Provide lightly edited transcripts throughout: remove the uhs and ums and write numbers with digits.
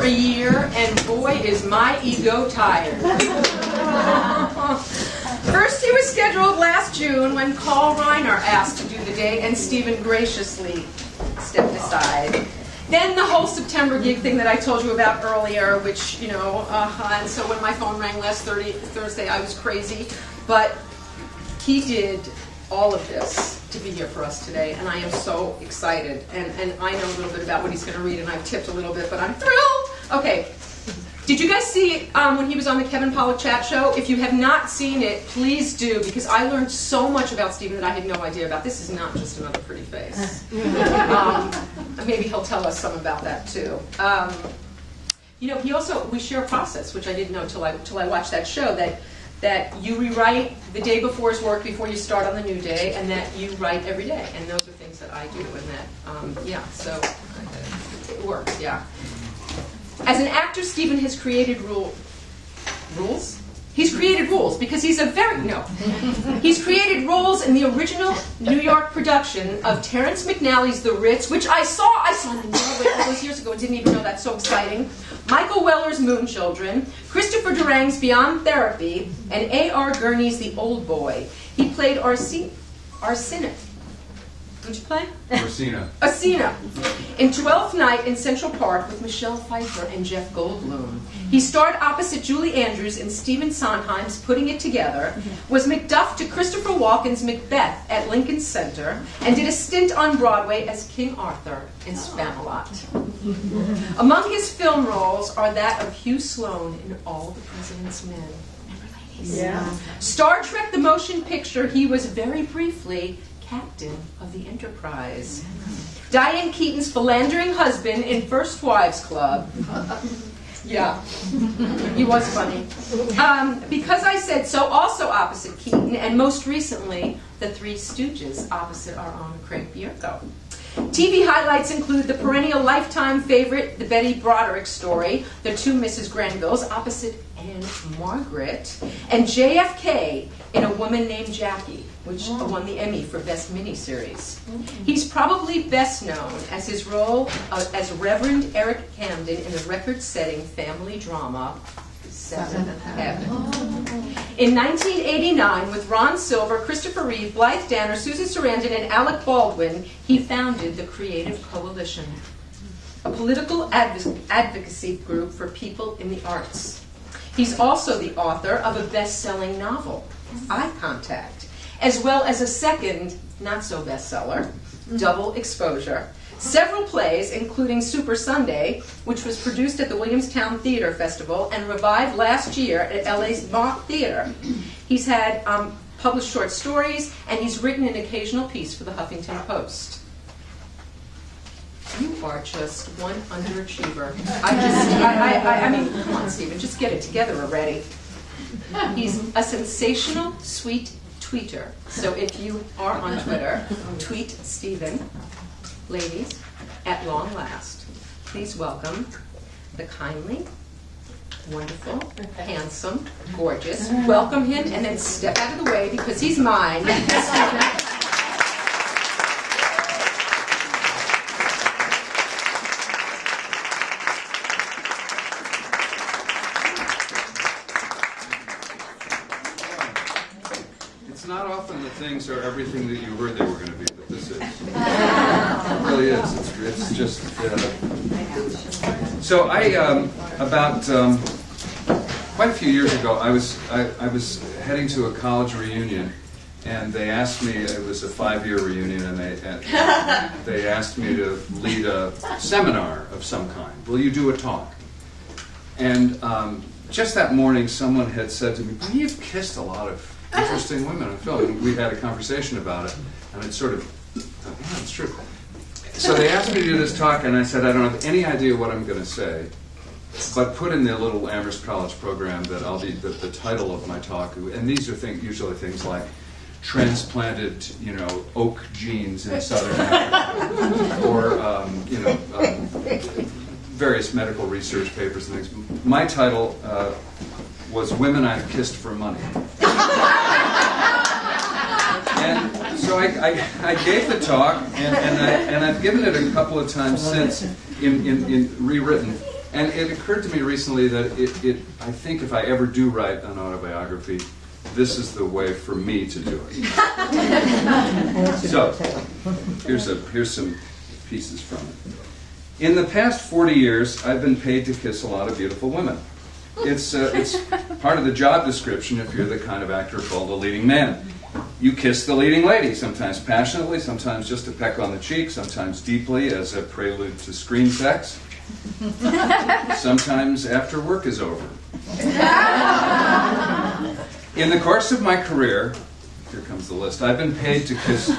a year, and boy, is my ego tired. First, he was scheduled last June when Carl Reiner asked to do the date, and Stephen graciously stepped aside. Then the whole September gig thing that I told you about earlier, which, you know, and so when my phone rang last Thursday, I was crazy. But he did all of this to be here for us today, and I am so excited. And I know a little bit about what he's going to read, and I've tipped a little bit, but I'm thrilled. Okay. Did you guys see when he was on the Kevin Pollak Chat Show? If you have not seen it, please do, because I learned so much about Stephen that I had no idea about. This is not just another pretty face. Maybe he'll tell us some about that too. You know, we share a process, which I didn't know till I watched that show, that you rewrite the day before his work before you start on the new day, and that you write every day. And those are things that I do, and that, yeah, so it works, yeah. As an actor, Stephen has created rules? He's created rules because he's He's created roles in the original New York production of Terrence McNally's The Ritz, which I saw on Broadway all those years ago and didn't even know that's so exciting. Michael Weller's Moon Children, Christopher Durang's Beyond Therapy, and A.R. Gurney's The Old Boy. He played Arsenic. What'd you play? Orsina. In 12th Night in Central Park with Michelle Pfeiffer and Jeff Goldblum. He starred opposite Julie Andrews in Stephen Sondheim's Putting It Together, was Macduff to Christopher Walken's Macbeth at Lincoln Center, and did a stint on Broadway as King Arthur in Spamalot. Among his film roles are that of Hugh Sloane in All the President's Men. Remember, ladies? Yeah. Star Trek the Motion Picture, he was very briefly Captain of the Enterprise. Diane Keaton's philandering husband in First Wives Club. Yeah, he was funny. Because I Said So, also opposite Keaton, and most recently, The Three Stooges, opposite our own Craig Bierko. TV highlights include the perennial Lifetime favorite, The Betty Broderick Story, The Two Mrs. Grenvilles, opposite Anne Margaret, and JFK in A Woman Named Jackie, which won the Emmy for Best Miniseries. He's probably best known as his role as Reverend Eric Camden in the record-setting family drama Seventh Heaven. In 1989, with Ron Silver, Christopher Reeve, Blythe Danner, Susan Sarandon, and Alec Baldwin, he founded the Creative Coalition, a political advocacy group for people in the arts. He's also the author of a best-selling novel, Eye Contact, as well as a second, not-so-bestseller, Double Exposure, several plays, including Super Sunday, which was produced at the Williamstown Theater Festival and revived last year at LA's Mont Theater. He's had published short stories, and he's written an occasional piece for the Huffington Post. You are just one underachiever. I mean, come on, Stephen, just get it together already. He's a sensational, sweet tweeter. So if you are on Twitter, tweet Stephen. Ladies, at long last, please welcome the kindly, wonderful, handsome, gorgeous. Welcome him and then step out of the way because he's mine. It's not often that things are everything that you heard they were going to be, but this is. It really is. It's just. So I about quite a few years ago, I was heading to a college reunion, and they asked me. It was a 5-year reunion, and they asked me to lead a seminar of some kind. Will you do a talk? And just that morning, someone had said to me, "Well, you've kissed a lot of interesting women on film," and we had a conversation about it, and it sort of thought, yeah, it's true. So they asked me to do this talk, and I said, I don't have any idea what I'm going to say, but put in the little Amherst College program that I'll be the title of my talk, and these are usually things like transplanted, oak genes in Southern Africa, or various medical research papers and things. My title was "Women I've Kissed for Money." And so I gave the talk, and I've given it a couple of times since in rewritten And it occurred to me recently that I think if I ever do write an autobiography, this is the way for me to do it. So, here's some pieces from it. In the past 40 years, I've been paid to kiss a lot of beautiful women. It's part of the job description if you're the kind of actor called a leading man. You kiss the leading lady, sometimes passionately, sometimes just a peck on the cheek, sometimes deeply as a prelude to screen sex, sometimes after work is over. In the course of my career, here comes the list, I've been paid to kiss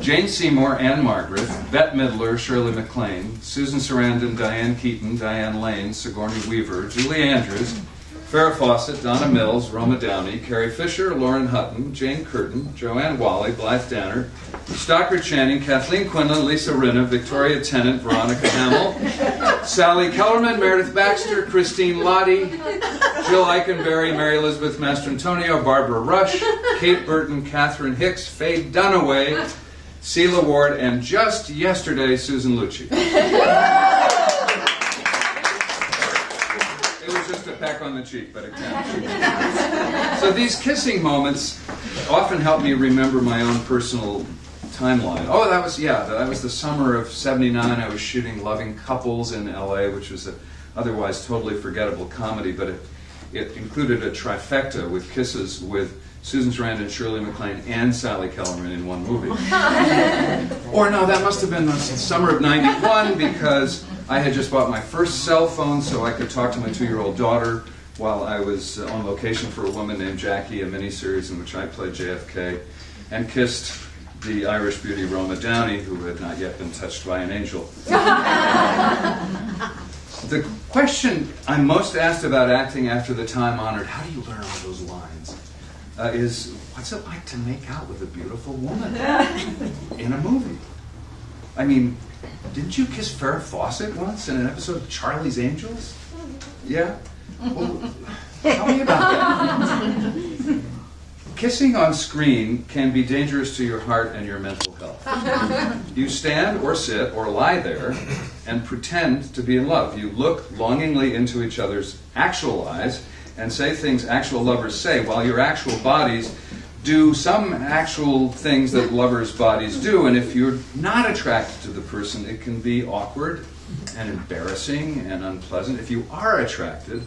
Jane Seymour, Anne Margaret, Bette Midler, Shirley MacLaine, Susan Sarandon, Diane Keaton, Diane Lane, Sigourney Weaver, Julie Andrews, Farrah Fawcett, Donna Mills, Roma Downey, Carrie Fisher, Lauren Hutton, Jane Curtin, Joanne Whalley, Blythe Danner, Stockard Channing, Kathleen Quinlan, Lisa Rinna, Victoria Tennant, Veronica Hamill, Sally Kellerman, Meredith Baxter, Christine Lottie, Jill Eikenberry, Mary Elizabeth Mastrantonio, Barbara Rush, Kate Burton, Catherine Hicks, Faye Dunaway, Celia Ward, and just yesterday, Susan Lucci. It was just a peck on the cheek, but it counts. So these kissing moments often help me remember my own personal timeline. Oh, that was the summer of '79. I was shooting Loving Couples in LA, which was an otherwise totally forgettable comedy, but it included a trifecta with kisses with Susan Sarandon, Shirley MacLaine, and Sally Kellerman in one movie. Or no, that must have been the summer of '91 because I had just bought my first cell phone so I could talk to my 2-year-old daughter while I was on location for A Woman Named Jackie, a miniseries in which I played JFK, and kissed the Irish beauty Roma Downey, who had not yet been touched by an angel. The question I'm most asked about acting after the time-honored, how do you learn all those lines, is what's it like to make out with a beautiful woman in a movie? I mean, didn't you kiss Farrah Fawcett once in an episode of Charlie's Angels? Yeah? Well, tell me about that. Kissing on screen can be dangerous to your heart and your mental health. You stand or sit or lie there and pretend to be in love. You look longingly into each other's actual eyes and say things actual lovers say, while your actual bodies do some actual things that lovers' bodies do. And if you're not attracted to the person, it can be awkward and embarrassing and unpleasant. If you are attracted,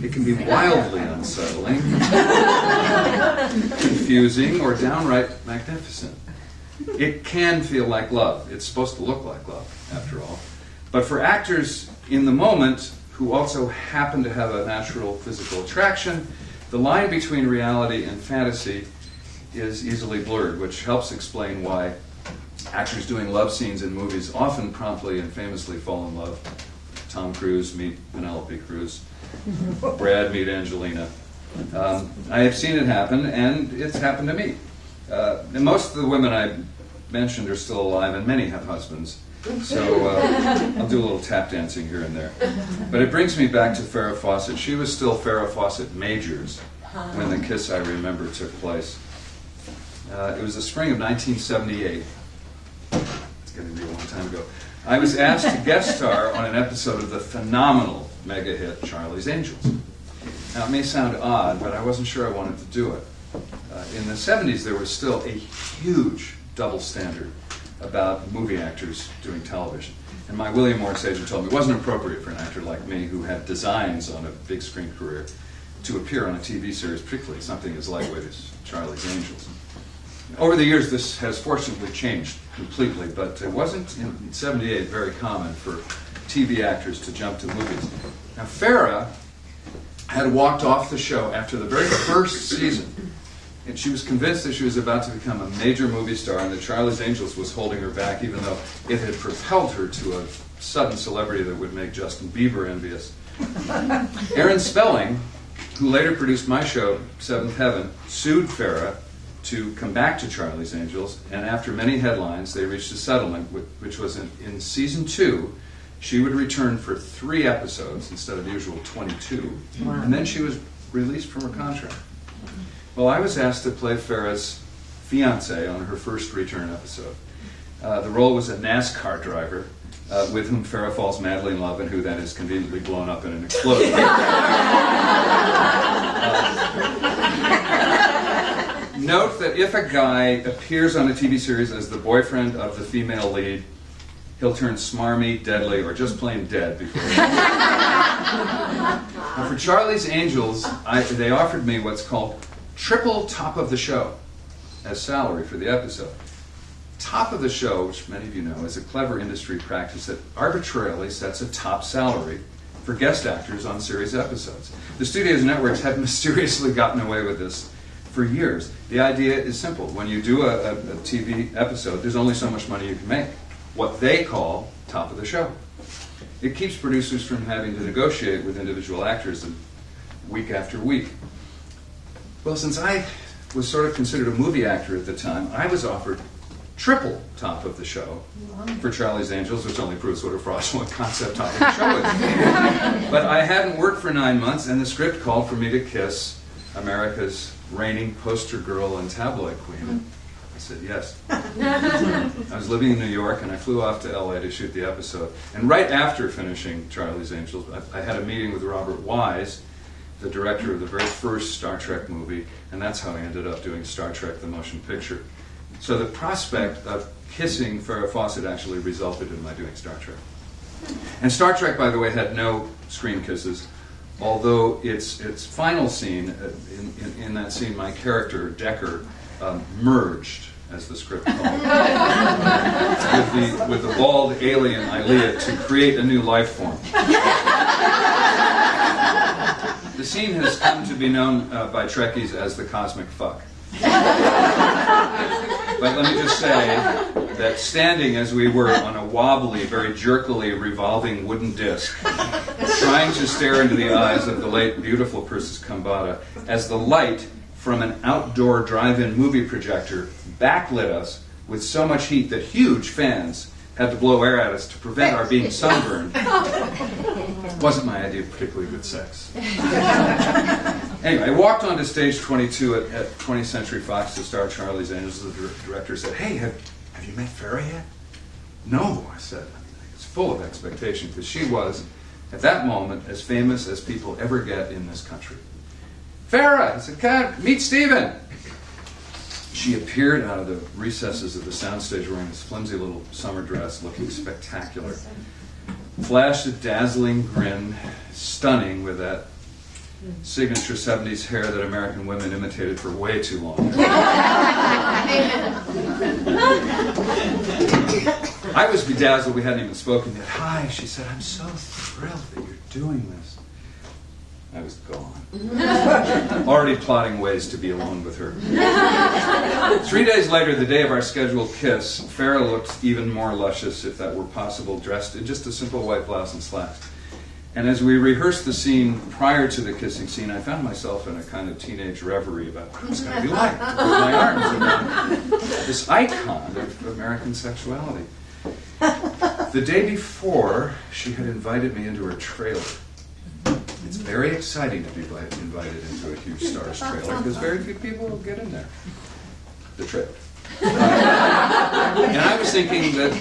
it can be wildly unsettling, confusing, or downright magnificent. It can feel like love. It's supposed to look like love, after all. But for actors in the moment who also happen to have a natural physical attraction, the line between reality and fantasy is easily blurred, which helps explain why actors doing love scenes in movies often promptly and famously fall in love. Tom Cruise meet Penelope Cruz. Brad meet Angelina. I have seen it happen, and it's happened to me. And most of the women I mentioned are still alive, and many have husbands. So I'll do a little tap dancing here and there. But it brings me back to Farrah Fawcett. She was still Farrah Fawcett Majors when the kiss I remember took place. It was the spring of 1978. It's going to be a long time ago. I was asked to guest star on an episode of the phenomenal mega hit Charlie's Angels. Now, it may sound odd, but I wasn't sure I wanted to do it. In the 70s, there was still a huge double standard about movie actors doing television. And my William Morris agent told me it wasn't appropriate for an actor like me, who had designs on a big screen career, to appear on a TV series, particularly something as lightweight as Charlie's Angels. Over the years, this has fortunately changed completely, but it wasn't in '78 very common for TV actors to jump to movies. Now, Farrah had walked off the show after the very first season, and she was convinced that she was about to become a major movie star, and that Charlie's Angels was holding her back, even though it had propelled her to a sudden celebrity that would make Justin Bieber envious. Aaron Spelling, who later produced my show, Seventh Heaven, sued Farrah to come back to Charlie's Angels, and after many headlines, they reached a settlement, which was in season 2, she would return for 3 episodes instead of the usual 22, wow. And then she was released from her contract. Well, I was asked to play Farrah's fiancé on her first return episode. The role was a NASCAR driver with whom Farrah falls madly in love and who then is conveniently blown up in an explosion. Note that if a guy appears on a TV series as the boyfriend of the female lead, he'll turn smarmy, deadly, or just plain dead before. Now, for Charlie's Angels, they offered me what's called triple top of the show as salary for the episode. Top of the show, which many of you know, is a clever industry practice that arbitrarily sets a top salary for guest actors on series episodes. The studios and networks have mysteriously gotten away with this for years. The idea is simple. When you do a TV episode, there's only so much money you can make. What they call top of the show. It keeps producers from having to negotiate with individual actors week after week. Well, since I was sort of considered a movie actor at the time, I was offered triple top of the show for Charlie's Angels, which only proves what a fraudulent concept top of the show is. But I hadn't worked for 9 months, and the script called for me to kiss America's reigning poster girl and tabloid queen. I said yes. I was living in New York, and I flew off to LA to shoot the episode. And right after finishing Charlie's Angels, I had a meeting with Robert Wise, the director of the very first Star Trek movie, and that's how I ended up doing Star Trek: The Motion Picture. So the prospect of kissing Farrah Fawcett actually resulted in my doing Star Trek. And Star Trek, by the way, had no screen kisses, although its final scene, in that scene, my character, Decker, merged, as the script called it, with the bald alien Ilea to create a new life form. The scene has come to be known by Trekkies as the cosmic fuck. But let me just say that standing as we were on a wobbly, very jerkily revolving wooden disc, trying to stare into the eyes of the late beautiful Persis Kambata, as the light from an outdoor drive-in movie projector backlit us with so much heat that huge fans had to blow air at us to prevent our being sunburned. Wasn't my idea of particularly good sex. Anyway, I walked onto stage 22 at 20th Century Fox to star Charlie's Angels. The director said, "Hey, have you met Farrah yet?" "No," I said. It's full of expectation, because she was, at that moment, as famous as people ever get in this country. "Farrah!" I said, "God, meet Stephen!" She appeared out of the recesses of the soundstage wearing this flimsy little summer dress, looking spectacular. Flashed a dazzling grin, stunning with that signature 70s hair that American women imitated for way too long. I was bedazzled. We hadn't even spoken yet. "Hi," she said. "I'm so thrilled that you're doing this." I was gone. Already plotting ways to be alone with her. 3 days later, the day of our scheduled kiss, Farrah looked even more luscious, if that were possible, dressed in just a simple white blouse and slacks. And as we rehearsed the scene prior to the kissing scene, I found myself in a kind of teenage reverie about what it was going to be like to put my arms around this icon of American sexuality. The day before, she had invited me into her trailer. It's very exciting to be invited into a huge star's trailer, because very few people will get in there. The trailer. And I was thinking that,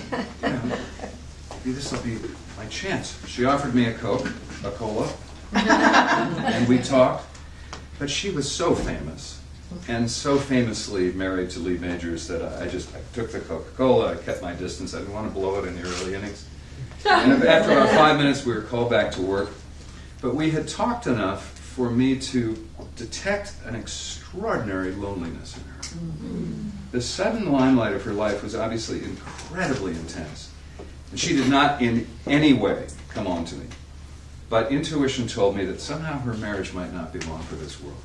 maybe this will be my chance. She offered me a Coke, a cola, and we talked. But she was so famous, and so famously married to Lee Majors, that I took the Coca-Cola, I kept my distance, I didn't want to blow it in the early innings. And after about 5 minutes, we were called back to work. But we had talked enough for me to detect an extraordinary loneliness in her. The sudden limelight of her life was obviously incredibly intense. And she did not in any way come on to me. But intuition told me that somehow her marriage might not be long for this world.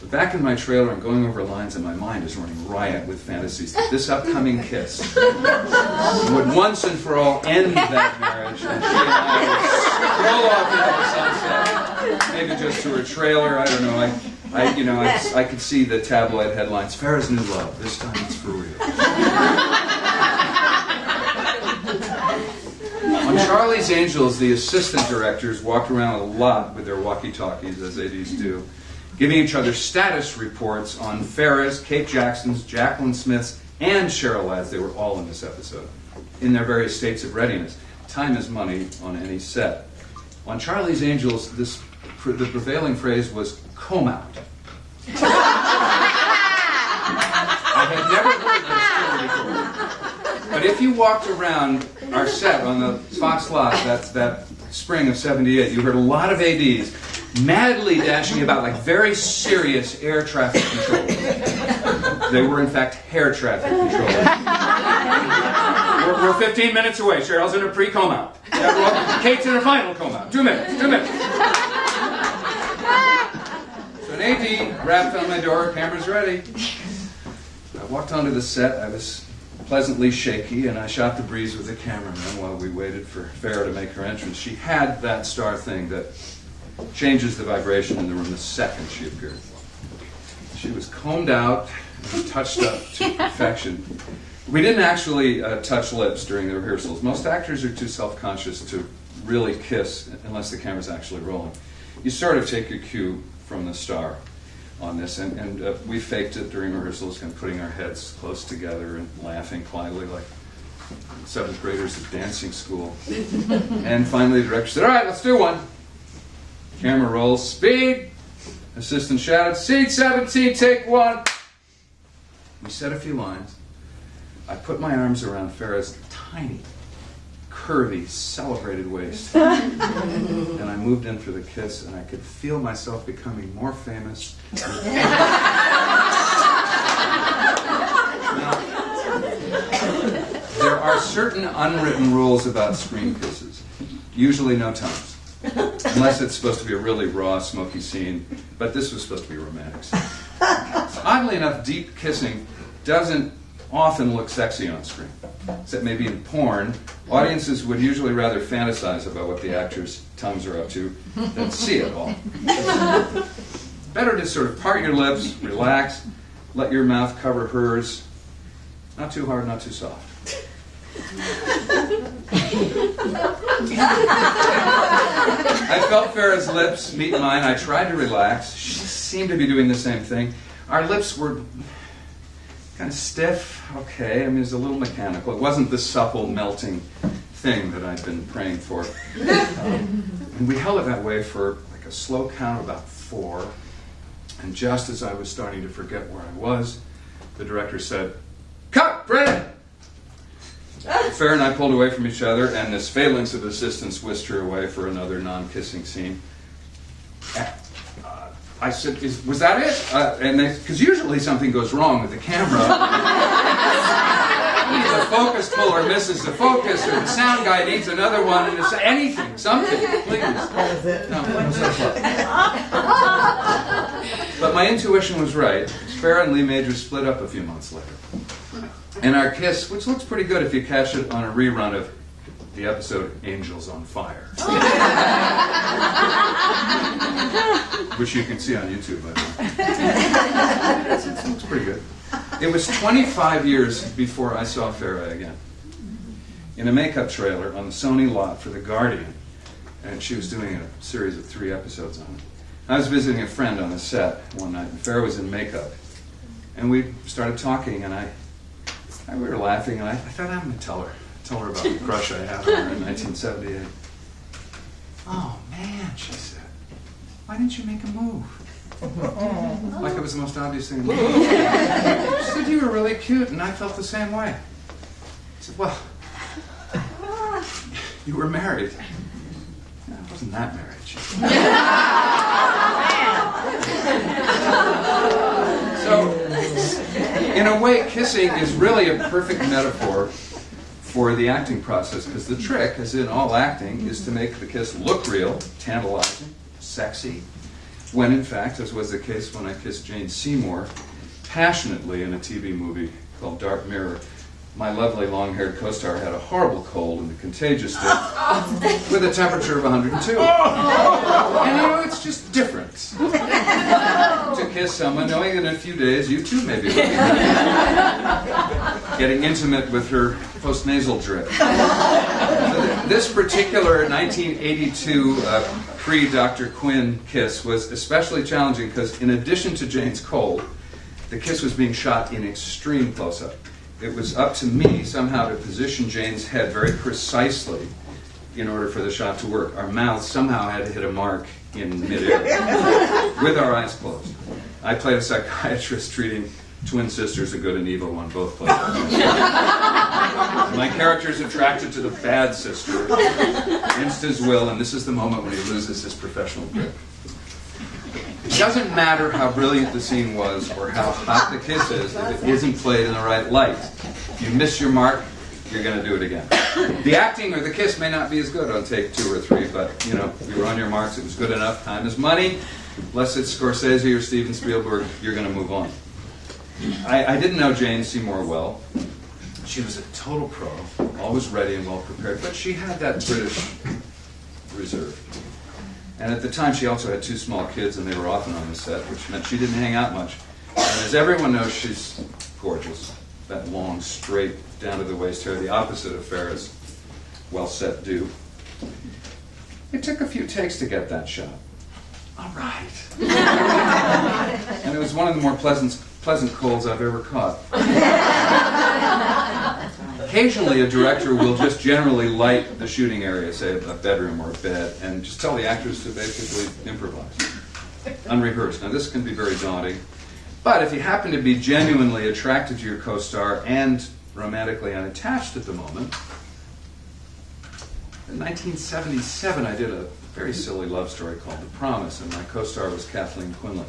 But back in my trailer, I'm going over lines, and my mind is running riot with fantasies that this upcoming kiss would once and for all end that marriage, and she and I would stroll off into the sunset, maybe just to her trailer. I don't know. I could see the tabloid headlines: "Farrah's new love. This time it's for real." On Charlie's Angels, the assistant directors walked around a lot with their walkie-talkies, as ADs do, giving each other status reports on Farrah's, Kate Jackson's, Jacqueline Smith's, and Cheryl Ladd's. They were all in this episode. in their various states of readiness. Time is money on any set. On Charlie's Angels, the prevailing phrase was comb out. I had never heard this term before. But if you walked around our set on the Fox lot that spring of '78, you heard a lot of ADs madly dashing about like very serious air traffic controllers. They were, in fact, hair traffic controllers. We're 15 minutes away. Cheryl's in a pre-comb out. Kate's in a final comb out. 2 minutes. So an AD rapped on my door. Camera's ready. I walked onto the set. I was pleasantly shaky, and I shot the breeze with the cameraman while we waited for Farrah to make her entrance. She had that star thing that changes the vibration in the room the second she appeared. She was combed out and touched up to perfection. We didn't actually touch lips during the rehearsals. Most actors are too self-conscious to really kiss unless the camera's actually rolling. You sort of take your cue from the star on this, and we faked it during rehearsals, kind of putting our heads close together and laughing quietly like 7th graders at dancing school. And finally the director said, "All right, let's do one." Camera rolls. Speed! Assistant shouted, "Scene 17, take 1." We said a few lines. I put my arms around Farrah's tiny, curvy, celebrated waist. And I moved in for the kiss, and I could feel myself becoming more famous. Now, there are certain unwritten rules about screen kisses. Usually no tongues. Unless it's supposed to be a really raw, smoky scene. But this was supposed to be a romantic scene. Oddly enough, deep kissing doesn't often look sexy on screen. Except maybe in porn, audiences would usually rather fantasize about what the actors' tongues are up to than see it all. Better to sort of part your lips, relax, let your mouth cover hers. Not too hard, not too soft. I felt Farrah's lips meet mine. I tried to relax. She seemed to be doing the same thing. Our lips were kind of stiff. Okay, I mean, it was a little mechanical. It wasn't the supple, melting thing that I'd been praying for. And we held it that way for like a slow count of about 4. And just as I was starting to forget where I was, the director said, "Cut, Brandon!" Farrah and I pulled away from each other, and this phalanx of assistants whisked her away for another non-kissing scene. I said, "Was that it?" And because usually something goes wrong with the camera. The focus puller misses the focus, or the sound guy needs another one, and it's anything, something, please. That was it. No, it was so close. But my intuition was right. Farrah and Lee Major split up a few months later. And our kiss, which looks pretty good if you catch it on a rerun of the episode Angels on Fire. Which you can see on YouTube, by the way. It looks pretty good. It was 25 years before I saw Farrah again. In a makeup trailer on the Sony lot for The Guardian. And she was doing a series of 3 episodes on it. I was visiting a friend on the set one night, and Farrah was in makeup. And we started talking, and we were laughing, and I thought, I'm going to tell her about the crush I had on her in 1978. "Oh, man," she said, "why didn't you make a move?" Like it was the most obvious thing in the world. She said, "You were really cute," and I felt the same way. I said, "Well, you were married." "I wasn't that married," she said. So, in a way, kissing is really a perfect metaphor for the acting process, because the trick, as in all acting, is to make the kiss look real, tantalizing, sexy, when in fact, as was the case when I kissed Jane Seymour passionately in a TV movie called Dark Mirror, my lovely long-haired co-star had a horrible cold and a contagious death with a temperature of 102. And you know, it's just different to kiss someone knowing that in a few days you too may be getting intimate with her postnasal drip. So this particular 1982 pre-Dr. Quinn kiss was especially challenging because in addition to Jane's cold, the kiss was being shot in extreme close-up. it was up to me somehow to position Jane's head very precisely in order for the shot to work. Our mouths somehow had to hit a mark in midair with our eyes closed. I played a psychiatrist treating twin sisters, a good and evil one, both played. My character is attracted to the bad sister against his will, and this is the moment when he loses his professional grip. It doesn't matter how brilliant the scene was or how hot the kiss is if it isn't played in the right light. If you miss your mark, you're going to do it again. The acting or the kiss may not be as good on take 2 or 3, but, you were on your marks, it was good enough. Time is money. Unless it's Scorsese or Steven Spielberg, you're going to move on. I didn't know Jane Seymour well. She was a total pro, always ready and well prepared, but she had that British reserve. And at the time, she also had 2 small kids, and they were often on the set, which meant she didn't hang out much. And as everyone knows, she's gorgeous. That long, straight, down-to-the-waist hair, the opposite of Farrah's well-set do. It took a few takes to get that shot. All right. And it was one of the more pleasant colds I've ever caught. Occasionally, a director will just generally light the shooting area, say a bedroom or a bed, and just tell the actors to basically improvise, unrehearsed. Now, this can be very daunting, but if you happen to be genuinely attracted to your co-star and romantically unattached at the moment, in 1977, I did a very silly love story called The Promise, and my co-star was Kathleen Quinlan,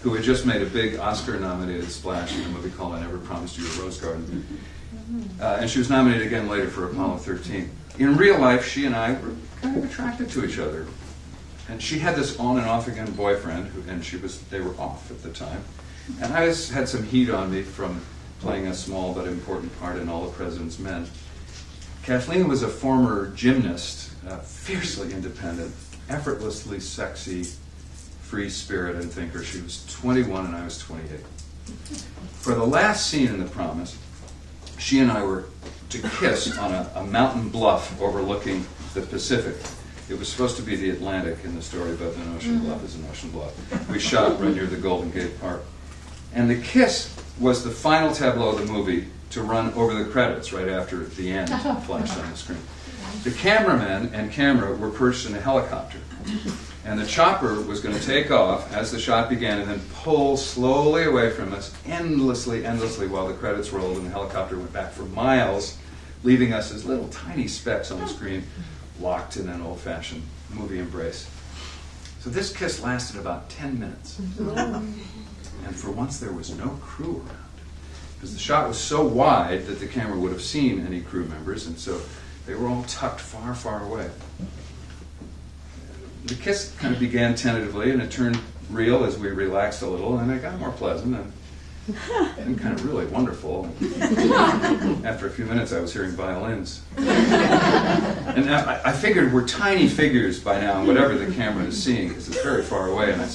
who had just made a big Oscar-nominated splash in a movie called I Never Promised You a Rose Garden. And she was nominated again later for Apollo 13. In real life, she and I were kind of attracted to each other. And she had this on and off again boyfriend, and they were off at the time. And I had some heat on me from playing a small but important part in All the President's Men. Kathleen was a former gymnast, fiercely independent, effortlessly sexy, free spirit and thinker. She was 21 and I was 28. For the last scene in The Promise, she and I were to kiss on a mountain bluff overlooking the Pacific. It was supposed to be the Atlantic in the story, but an ocean bluff is an ocean bluff. We shot right near the Golden Gate Park. And the kiss was the final tableau of the movie to run over the credits right after the end flashed on the screen. The cameraman and camera were perched in a helicopter. And the chopper was going to take off as the shot began and then pull slowly away from us, endlessly, while the credits rolled and the helicopter went back for miles, leaving us as little tiny specks on the screen, locked in an old-fashioned movie embrace. So this kiss lasted about 10 minutes. And for once there was no crew around, because the shot was so wide that the camera would have seen any crew members, and so they were all tucked far, far away. The kiss kind of began tentatively, and it turned real as we relaxed a little, and it got more pleasant and kind of really wonderful. After a few minutes, I was hearing violins. And I figured we're tiny figures by now, whatever the camera is seeing, because it's very far away. And I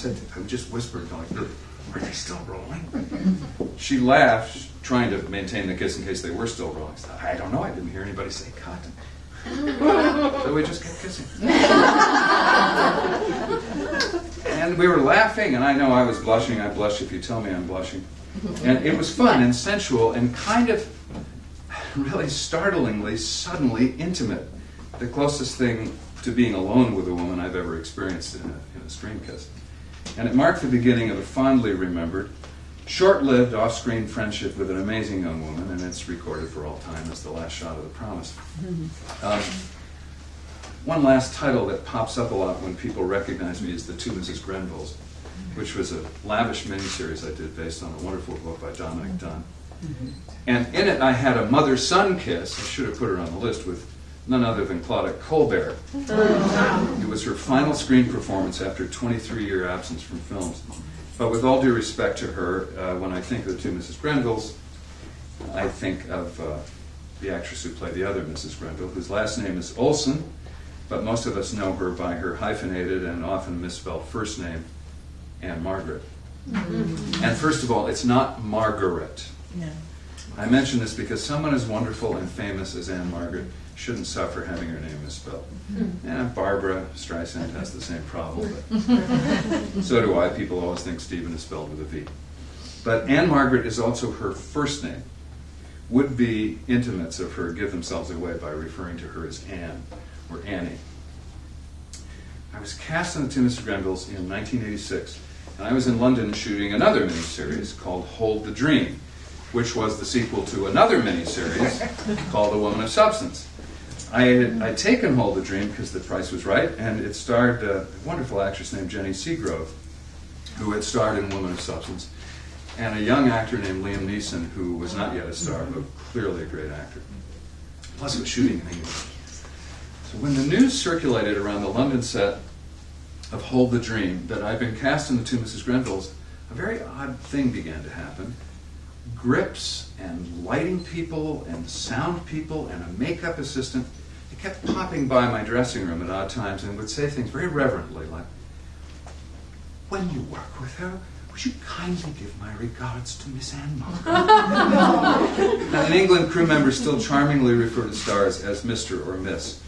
just whispered, like, "Are they still rolling?" She laughed, trying to maintain the kiss in case they were still rolling. I don't know. I didn't hear anybody say cut. So we just kept kissing. And we were laughing, and I know I was blushing. I blush if you tell me I'm blushing. And it was fun and sensual and kind of really startlingly, suddenly intimate. The closest thing to being alone with a woman I've ever experienced in a screen kiss. And it marked the beginning of a fondly remembered, short-lived off-screen friendship with an amazing young woman, and it's recorded for all time as the last shot of The Promise. One last title that pops up a lot when people recognize me is The Two Mrs. Grenvilles, which was a lavish miniseries I did based on a wonderful book by Dominic Dunn. And in it I had a mother-son kiss, I should have put her on the list, with none other than Claudette Colbert. It was her final screen performance after a 23-year absence from films. But with all due respect to her, when I think of The Two Mrs. Grenvilles, I think of the actress who played the other Mrs. Grenville, whose last name is Olson, but most of us know her by her hyphenated and often misspelled first name, Anne Margaret. And first of all, it's not Margaret. No. I mention this because someone as wonderful and famous as Anne Margaret shouldn't suffer having her name misspelled. And Barbara Streisand has the same problem, but so do I. People always think Stephen is spelled with a V. But Anne Margaret is also her first name, would-be intimates of her give themselves away by referring to her as Anne or Annie. I was cast in the two Mrs. Grenvilles in 1986, and I was in London shooting another miniseries called Hold the Dream, which was the sequel to another miniseries called A Woman of Substance. I'd taken Hold the Dream because the price was right, and it starred a wonderful actress named Jenny Seagrove, who had starred in Woman of Substance, and a young actor named Liam Neeson, who was not yet a star, but clearly a great actor. Plus, it was shooting in England. So when the news circulated around the London set of Hold the Dream that I'd been cast in the two Mrs. Grenvilles, a very odd thing began to happen. Grips and lighting people and sound people and a makeup assistant, they kept popping by my dressing room at odd times and would say things very reverently like, "When you work with her, would you kindly give my regards to Miss Anne Margaret?" Now, in England, crew members still charmingly refer to stars as Mr. or Miss.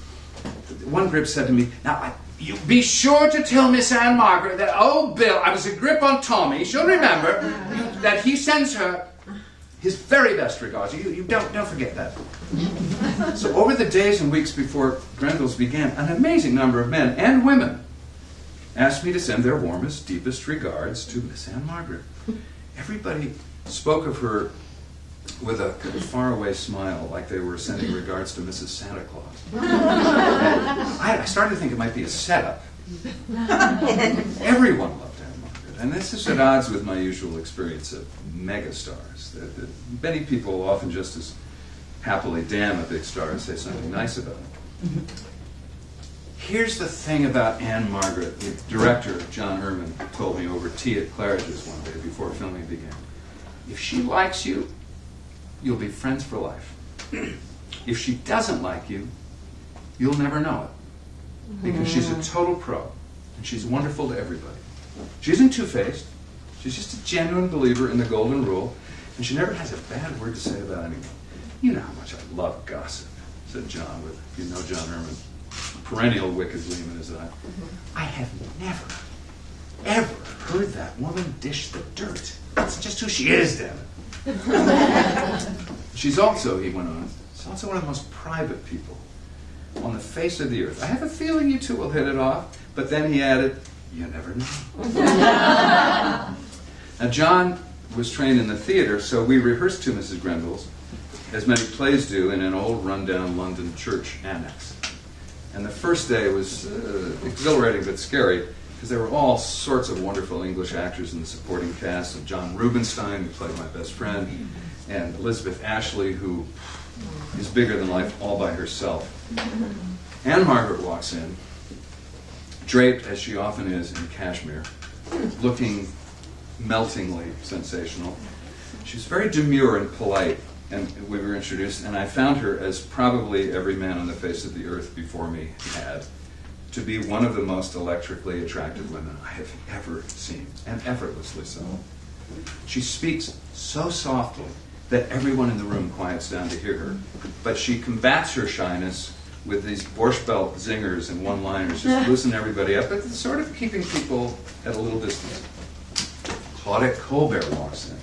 One grip said to me, "Now, you be sure to tell Miss Anne Margaret that old Bill, I was a grip on Tommy, she'll remember that he sends her his very best regards. You don't forget that." So over the days and weeks before Grenvilles began, an amazing number of men and women asked me to send their warmest, deepest regards to Miss Anne Margaret. Everybody spoke of her with a kind of faraway smile, like they were sending regards to Mrs. Santa Claus. I started to think it might be a setup. Everyone loved Anne Margaret, and this is at odds with my usual experience of megastars. That many people often just as happily damn a big star and say something nice about it. Here's the thing about Anne Margaret, the director, John Erman, told me over tea at Claridge's one day before filming began. If she likes you, you'll be friends for life. If she doesn't like you, you'll never know it. Because she's a total pro, and she's wonderful to everybody. She isn't two-faced. She's just a genuine believer in the golden rule, and she never has a bad word to say about anyone. You know how much I love gossip, said John, with, if you know John Erman, perennial wicked gleam in his eye. I have never, ever heard that woman dish the dirt. That's just who she is, damn it. She's also, he went on, she's also one of the most private people on the face of the earth. I have a feeling you two will hit it off, but then he added, you never know. Now, John was trained in the theater, so we rehearsed two Mrs. Grenvilles, as many plays do, in an old rundown London church annex. And the first day was exhilarating but scary, because there were all sorts of wonderful English actors in the supporting cast, and John Rubinstein, who played my best friend, and Elizabeth Ashley, who is bigger than life all by herself. Anne Margaret walks in, draped, as she often is, in cashmere, looking meltingly sensational. She's very demure and polite, and we were introduced, and I found her, as probably every man on the face of the earth before me had, to be one of the most electrically attractive women I have ever seen, and effortlessly so. She speaks so softly that everyone in the room quiets down to hear her, but she combats her shyness with these Borscht Belt zingers and one-liners, just loosen everybody up, but sort of keeping people at a little distance. Claudette Colbert walks in.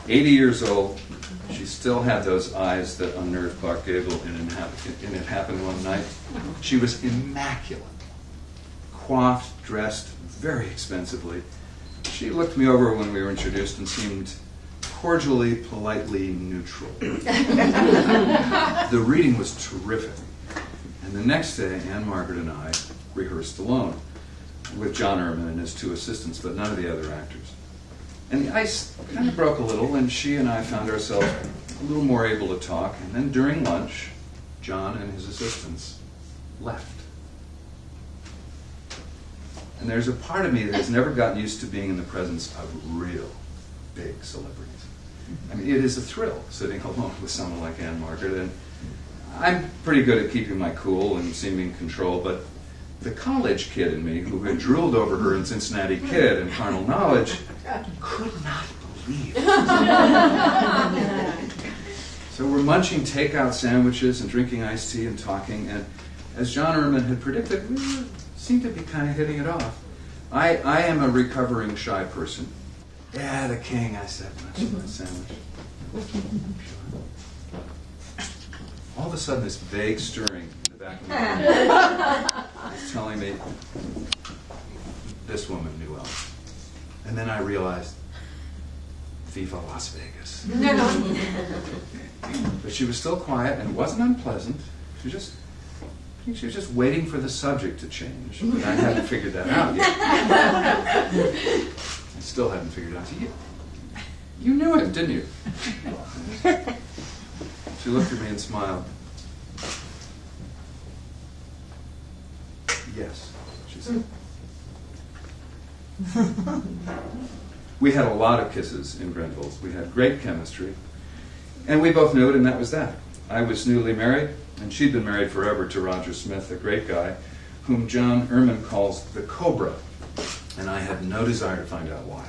80 years old, she still had those eyes that unnerved Clark Gable in It Happened One Night. She was immaculate, coiffed, dressed very expensively. She looked me over when we were introduced and seemed cordially, politely neutral. The reading was terrific. And the next day, Anne Margaret and I rehearsed alone with John Erman and his two assistants, but none of the other actors. And the ice kind of broke a little, and she and I found ourselves a little more able to talk. And then during lunch, John and his assistants left. And there's a part of me that has never gotten used to being in the presence of real big celebrities. I mean, it is a thrill sitting alone with someone like Anne Margaret, and I'm pretty good at keeping my cool and seeming control, but the college kid in me, who had drooled over her in Cincinnati Kid and Carnal Knowledge, could not believe it. So we're munching takeout sandwiches and drinking iced tea and talking, and as John Erman had predicted, we seemed to be kind of hitting it off. I am a recovering shy person. Yeah, the king, I said, munching my sandwich. All of a sudden, this vague stirring in the back of my mind was telling me this woman knew Ellen. And then I realized, Viva Las Vegas. But she was still quiet, and it wasn't unpleasant. She was just waiting for the subject to change. But I hadn't figured that out yet. I still hadn't figured it out. You knew him, didn't you? She looked at me and smiled. Yes, she said. We had a lot of kisses in Grenville's. We had great chemistry. And we both knew it, and that was that. I was newly married, and she'd been married forever to Roger Smith, a great guy, whom John Ehrman calls the Cobra. And I had no desire to find out why.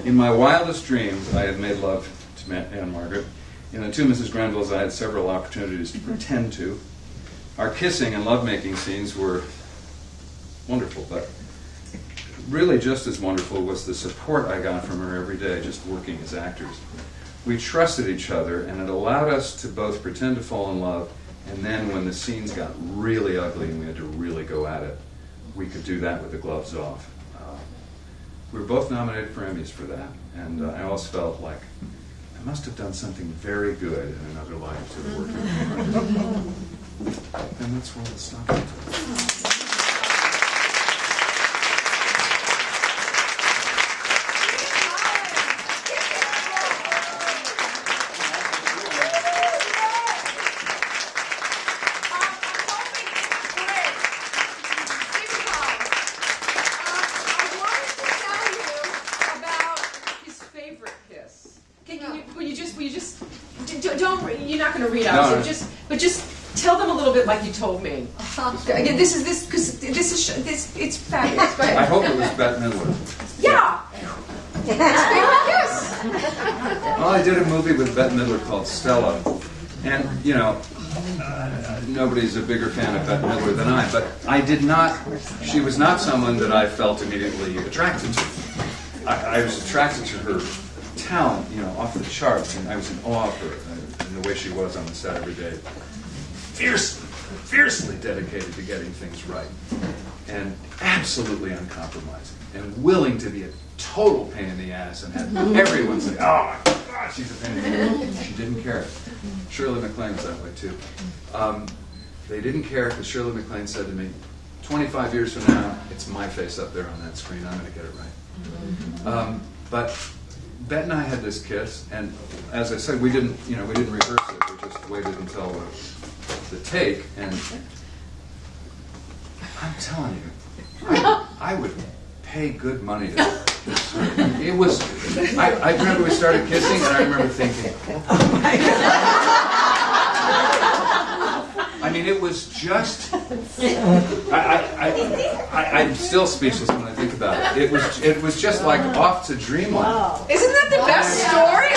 In my wildest dreams, I had made love to Anne Margaret. In the two Mrs. Grenvilles, I had several opportunities to pretend to. Our kissing and lovemaking scenes were wonderful, but really just as wonderful was the support I got from her every day, just working as actors. We trusted each other, and it allowed us to both pretend to fall in love, and then when the scenes got really ugly and we had to really go at it, we could do that with the gloves off. We were both nominated for Emmys for that, and I always felt like I must have done something very good in another life to work with her. And that's where we'll stop. You're not going to read out, no, so just tell them a little bit like you told me. Again, it's fabulous. Go ahead. I hope it was Bette Midler. Yeah. His favorite kiss. Well, I did a movie with Bette Midler called Stella, and nobody's a bigger fan of Bette Midler than I, but I did not. She was not someone that I felt immediately attracted to. I was attracted to her talent, off the charts, and I was in awe of her and the way she was on the set every day. Fiercely dedicated to getting things right, and absolutely uncompromising, and willing to be a total pain in the ass and have everyone say, "Oh my God, she's a pain in the ass." She didn't care. Shirley MacLaine was that way too. They didn't care because Shirley MacLaine said to me, 25 years from now, it's my face up there on that screen. I'm going to get it right. But Bette and I had this kiss, and as I said, we didn't rehearse it. We just waited until the take, and I'm telling you, I would pay good money to kiss her. It was. I remember we started kissing, and I remember thinking, "Oh my God!" I mean, it was just. I'm still speechless when I think about it. It was just like off to dreamland. Isn't that the best story?